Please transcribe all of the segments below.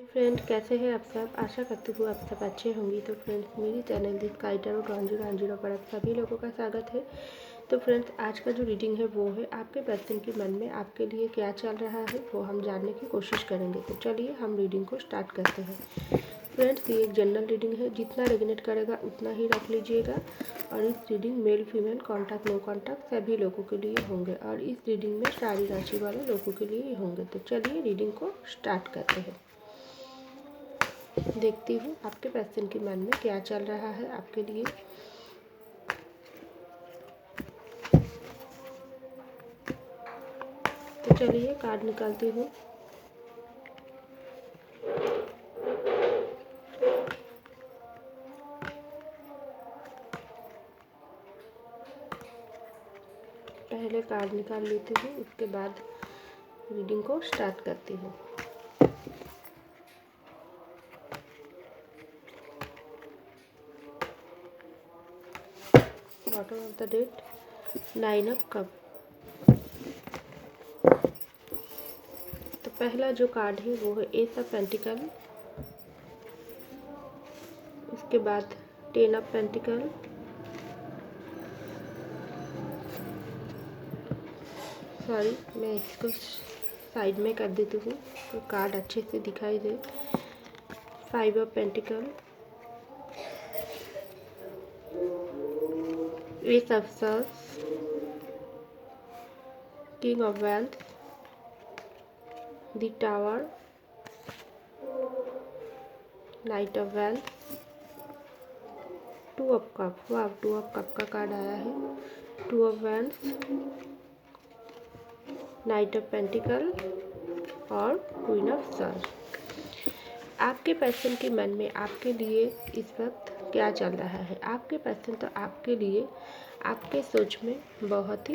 Friend, कैसे हैं आप सब। आशा करती हूँ आप सब अच्छे होंगी। तो फ्रेंड्स, मेरी चैनल दी काइटर 1010 पर आप सभी लोगों का स्वागत है। तो फ्रेंड्स, आज का जो रीडिंग है वो है आपके पर्सन के मन में आपके लिए क्या चल रहा है वो हम जानने की कोशिश करेंगे। तो चलिए हम रीडिंग को स्टार्ट करते हैं। फ्रेंड्स, ये एक जनरल रीडिंग है, जितना रेजोनेट करेगा उतना ही रख लीजिएगा। और इस reading male female contact no contact सभी लोगों के लिए होंगे और इस रीडिंग में सारी राशि वाले लोगों के लिए ही होंगे। तो चलिए रीडिंग को स्टार्ट करते हैं। देखती हूँ आपके पर्सन के मन में क्या चल रहा है आपके लिए। तो चलिए कार्ड निकालती हूँ। पहले कार्ड निकाल लेती हूँ, उसके बाद रीडिंग को स्टार्ट करती हूँ। Bottom of the deck, 9 of cup. तो पहला जो कार्ड है वो है एस ऑफ पेंटिकल, उसके बाद 10 ऑफ पेंटिकल, सॉरी मैं इसको साइड में कर देती हूँ तो कार्ड अच्छे से दिखाई दे। 5 of pentacle, ace of swords, king of wealth, the tower, knight of wealth, 2 of cup. वाह, 2 ऑफ कप का कार्ड आया है। 2 of wands, knight of pentacle और क्वीन ऑफ सॉर्ड्स। आपके पर्सन के मन में आपके लिए इस वक्त क्या चल रहा है। आपके पर्सन तो आपके लिए आपके सोच में बहुत ही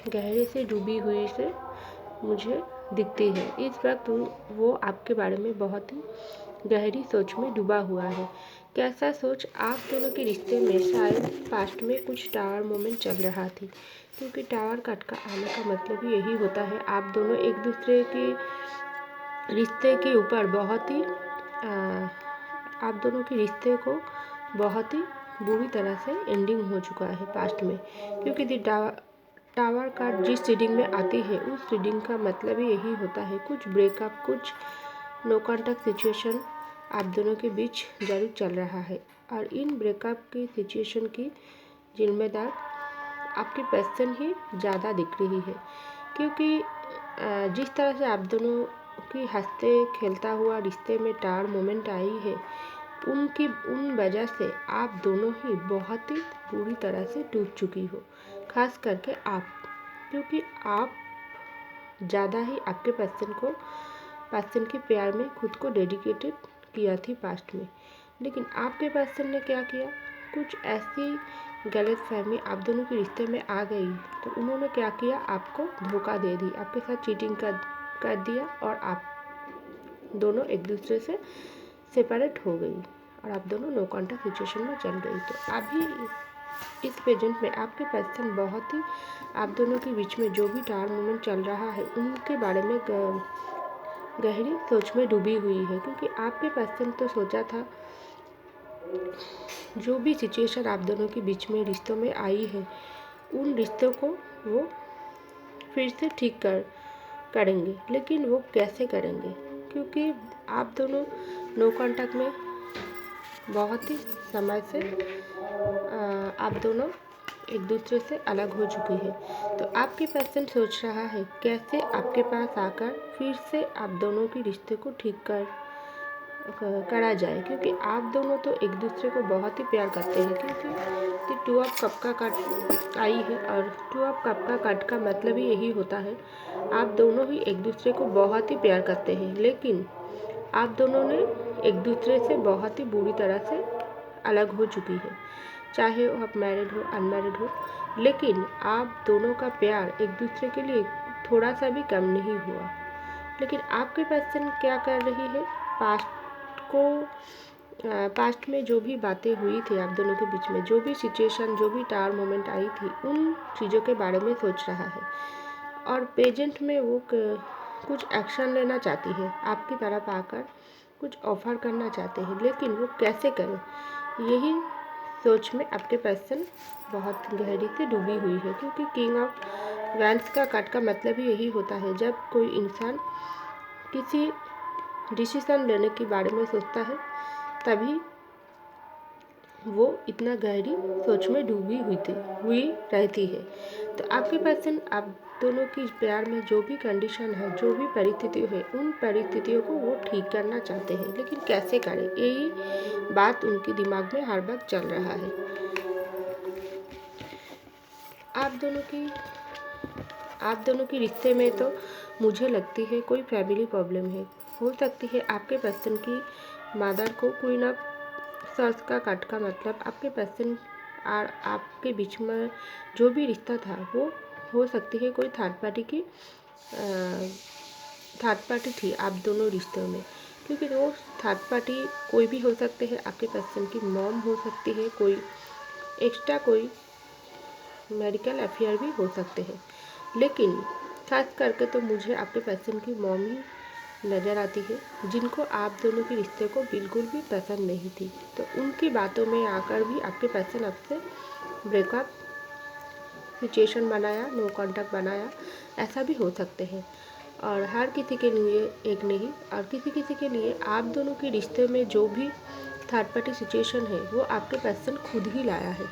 गहरे से डूबी हुई से मुझे दिखती है। इस वक्त वो आपके बारे में बहुत ही गहरी सोच में डूबा हुआ है। कैसा सोच, आप दोनों के रिश्ते में शायद पास्ट में कुछ टावर मोमेंट चल रहा थी, क्योंकि टावर कार्ड का आने का मतलब यही होता है आप दोनों एक दूसरे के रिश्ते के ऊपर बहुत ही आप दोनों के रिश्ते को बहुत ही बुरी तरह से एंडिंग हो चुका है पास्ट में, क्योंकि टावर कार्ड जिस रीडिंग में आती है उस रीडिंग का मतलब ही यही होता है कुछ ब्रेकअप, कुछ नो कॉन्टैक्ट सिचुएशन आप दोनों के बीच जरूर चल रहा है। और इन ब्रेकअप की सिचुएशन की जिम्मेदार आपकी पर्सन ही ज़्यादा दिख रही है, क्योंकि जिस तरह से आप दोनों की हंसते खेलता हुआ रिश्ते में टार मोमेंट आई है, उन वजह से आप दोनों ही बहुत ही बुरी तरह से टूट चुकी हो। खास करके आप, क्योंकि आप ज़्यादा ही आपके पर्सन के प्यार में खुद को डेडिकेटेड किया थी पास्ट में। लेकिन आपके पर्सन ने क्या किया, कुछ ऐसी गलत फहमी आप दोनों के रिश्ते में आ गई तो उन्होंने क्या किया, आपको धोखा दे दी, आपके साथ चीटिंग कर दिया और आप दोनों एक दूसरे से सेपरेट हो गई और आप दोनों नो कॉन्टैक्ट सिचुएशन में चल गई। तो अभी इस प्रेजेंट में आपके पर्सन बहुत ही आप दोनों के बीच में जो भी टार मोमेंट चल रहा है उनके बारे में गहरी सोच में डूबी हुई है, क्योंकि आपके पर्सन तो सोचा था जो भी सिचुएशन आप दोनों के बीच में रिश्तों में आई है उन रिश्तों को वो फिर से ठीक करेंगे। लेकिन वो कैसे करेंगे, क्योंकि आप दोनों नो कॉन्टैक्ट में बहुत ही समय से आप दोनों एक दूसरे से अलग हो चुकी है। तो आपके पर्सन सोच रहा है कैसे आपके पास आकर फिर से आप दोनों के रिश्ते को ठीक करा जाए, क्योंकि आप दोनों तो एक दूसरे को बहुत ही प्यार करते हैं। क्योंकि 2 ऑफ कप का कार्ड आई है और 2 ऑफ कप का कार्ड का मतलब ही यही होता है आप दोनों ही एक दूसरे को बहुत ही प्यार करते हैं, लेकिन आप दोनों ने एक दूसरे से बहुत ही बुरी तरह से अलग हो चुकी है। चाहे वो आप मैरिड हो अनमैरिड हो, लेकिन आप दोनों का प्यार एक दूसरे के लिए थोड़ा सा भी कम नहीं हुआ। लेकिन आपके पर्सन क्या कर रही है, पास्ट में जो भी बातें हुई थी आप दोनों के बीच में, जो भी सिचुएशन, जो भी टार मोमेंट आई थी, उन चीज़ों के बारे में सोच रहा है और प्रेजेंट में वो कुछ एक्शन लेना चाहती है आपकी तरफ आकर कुछ ऑफर करना चाहते हैं, लेकिन वो कैसे करें, यही सोच में आपके पर्सन बहुत गहरी से डूबी हुई है। क्योंकि किंग ऑफ वैंड्स का कार्ड का मतलब ही यही होता है, जब कोई इंसान किसी डिसीजन लेने के बारे में सोचता है तभी वो इतना गहरी सोच में डूबी हुई रहती है। तो आपके पर्सन आप दोनों की प्यार में जो भी कंडीशन है, जो भी परिस्थिति है, उन परिस्थितियों को वो ठीक करना चाहते हैं, लेकिन कैसे करें, यही बात उनके दिमाग में हर वक्त चल रहा है। आप दोनों की रिश्ते में तो मुझे लगती है कोई फैमिली प्रॉब्लम है। हो सकती है आपके पर्सन की मदर को क्वीन ऑफ सॉर्ड्स का कार्ड का मतलब आपके पर्सन और आपके बीच में जो भी रिश्ता था वो हो सकती है कोई थर्ड पार्टी थी आप दोनों रिश्तों में। क्योंकि वो थर्ड पार्टी कोई भी हो सकते हैं, आपके पर्सन की मॉम हो सकती है, कोई एक्स्ट्रा कोई मेडिकल अफेयर भी हो सकते हैं, लेकिन खास करके तो मुझे आपके पर्सन की मॉम ही नज़र आती है, जिनको आप दोनों के रिश्ते को बिल्कुल भी पसंद नहीं थी। तो उनकी बातों में आकर भी आपके पर्सन आपसे ब्रेकअप सिचुएशन बनाया, नो कॉन्टैक्ट बनाया, ऐसा भी हो सकते हैं। और हर किसी के लिए एक नहीं, और किसी के लिए आप दोनों के रिश्ते में जो भी थर्ड पार्टी सिचुएशन है वो आपके पर्सन खुद ही लाया है।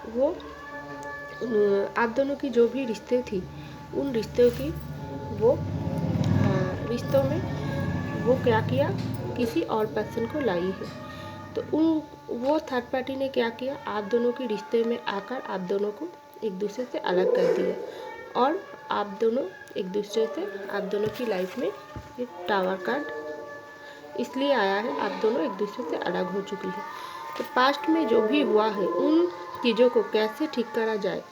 वो आप दोनों की जो भी रिश्ते थी उन रिश्तों में वो क्या किया, किसी और पर्सन को लाई है। तो वो थर्ड पार्टी ने क्या किया, आप दोनों के रिश्ते में आकर आप दोनों को एक दूसरे से अलग कर दिया, और आप दोनों एक दूसरे से, आप दोनों की लाइफ में एक टावर कार्ड इसलिए आया है, आप दोनों एक दूसरे से अलग हो चुकी है। तो पास्ट में जो भी हुआ है उन चीज़ों को कैसे ठीक करा जाए,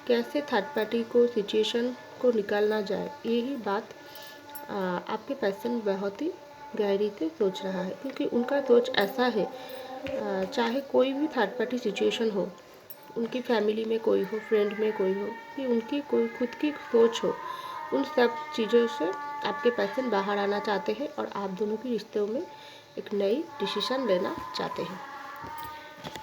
कैसे थर्ड पार्टी को सिचुएशन को निकालना जाए, यही बात आपके पर्सन बहुत ही गहरी से सोच रहा है। क्योंकि उनका सोच ऐसा है, चाहे कोई भी थर्ड पार्टी सिचुएशन हो, उनकी फैमिली में कोई हो, फ्रेंड में कोई हो, कि उनकी कोई खुद की सोच हो, उन सब चीज़ों से आपके पर्सन बाहर आना चाहते हैं और आप दोनों के रिश्तों में एक नई डिसीजन लेना चाहते हैं।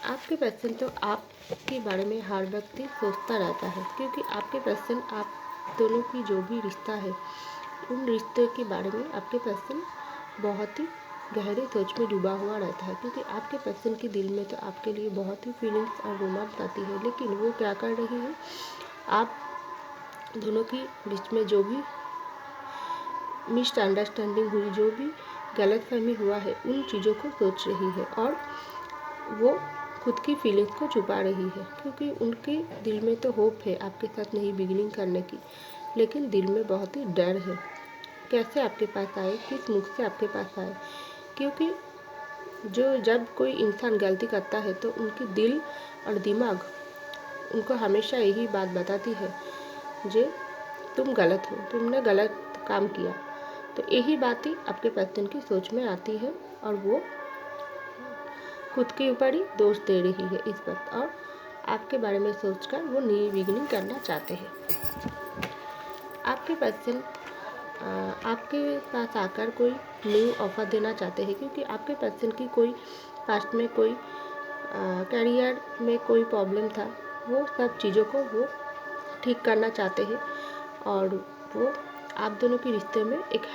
आपके पर्सन तो आपके बारे में हर वक्त ही सोचता रहता है, क्योंकि आपके पर्सन आप दोनों की जो भी रिश्ता है उन रिश्ते के बारे में आपके पर्सन बहुत ही गहरे सोच में डूबा हुआ रहता है। क्योंकि आपके पर्सन के दिल में तो आपके लिए बहुत ही फीलिंग्स और रोमांस आती है, लेकिन वो क्या कर रही है, आप दोनों के बीच में जो भी मिसअंडरस्टैंडिंग हुई, जो भी गलतफहमी हुआ है, उन चीज़ों को सोच रही है और वो खुद की फीलिंग्स को छुपा रही है। क्योंकि उनके दिल में तो होप है आपके साथ नई बिगिनिंग करने की, लेकिन दिल में बहुत ही डर है, कैसे आपके पास आए, किस मुख से आपके पास आए। क्योंकि जब कोई इंसान गलती करता है तो उनके दिल और दिमाग उनको हमेशा यही बात बताती है, जे तुम गलत हो, तुमने गलत काम किया। तो यही बात ही आपके पर्सन की सोच में आती है और वो खुद के ऊपर ही दोष दे रही है इस वक्त, और आपके बारे में सोचकर वो नई बिगिनिंग करना चाहते हैं। आपके पर्सन आपके पास आकर कोई न्यू ऑफर देना चाहते हैं, क्योंकि आपके पर्सन की कोई पास्ट में कोई करियर में कोई प्रॉब्लम था, वो सब चीज़ों को वो ठीक करना चाहते हैं और वो आप दोनों के रिश्ते में एक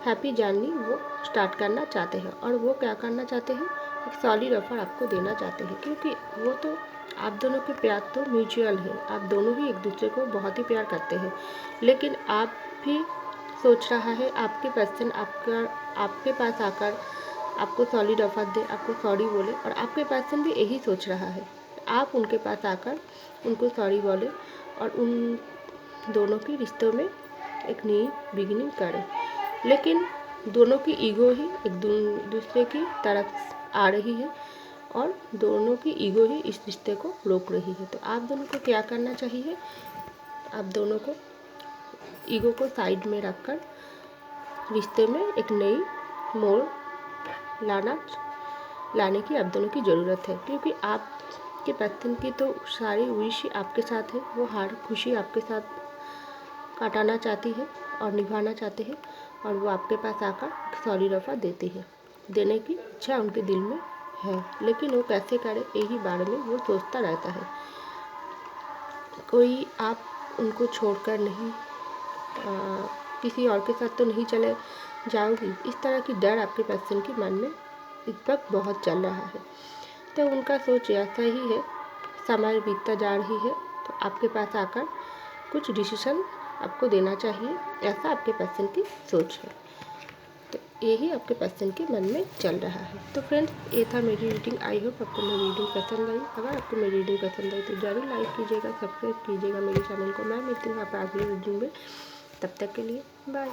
हैप्पी जर्नी वो स्टार्ट करना चाहते हैं। और वो क्या करना चाहते हैं, एक सॉलिड ऑफर आपको देना चाहते हैं, क्योंकि वो तो आप दोनों के प्यार तो म्यूचुअल है, आप दोनों ही एक दूसरे को बहुत ही प्यार करते हैं। लेकिन आप भी सोच रहा है आपके पर्सन आपके पास आकर आपको सॉलिड ऑफर दे, आपको सॉरी बोले, और आपके पर्सन भी यही सोच रहा है आप उनके पास आकर उनको सॉरी बोले और उन दोनों के रिश्तों में एक नई बिगिनिंग करें। लेकिन दोनों की ईगो ही एक दूसरे की तरफ आ रही है और दोनों की ईगो ही इस रिश्ते को रोक रही है। तो आप दोनों को क्या करना चाहिए, आप दोनों को ईगो को साइड में रखकर रिश्ते में एक नई मोड़ लाने की आप दोनों की ज़रूरत है। क्योंकि आपके पर्सन की तो सारी विश आपके साथ है, वो हर खुशी आपके साथ काटाना चाहती है और निभाना चाहते हैं, और वो आपके पास आकर सॉरी रफ़ा देती है। देने की इच्छा उनके दिल में है, लेकिन वो कैसे करे यही बारे में वो सोचता रहता है। कोई आप उनको छोड़कर नहीं किसी और के साथ तो नहीं चले जाओगी, इस तरह की डर आपके पर्सन के मन में इस वक्त बहुत चल रहा है। तो उनका सोच ऐसा ही है, समय बीतता जा रही है तो आपके पास आकर कुछ डिसीजन आपको देना चाहिए, ऐसा आपके पर्सन की सोच है। तो यही आपके पर्सन के मन में चल रहा है। तो फ्रेंड्स, ये था मेरी रीडिंग। आई होप आपको मेरी रीडिंग पसंद आई। अगर आपको मेरी रीडिंग पसंद आई तो ज़रूर लाइक कीजिएगा, सब्सक्राइब कीजिएगा मेरे चैनल को। मैं मिलती हूँ आप अगली रीडिंग में, तब तक के लिए बाय।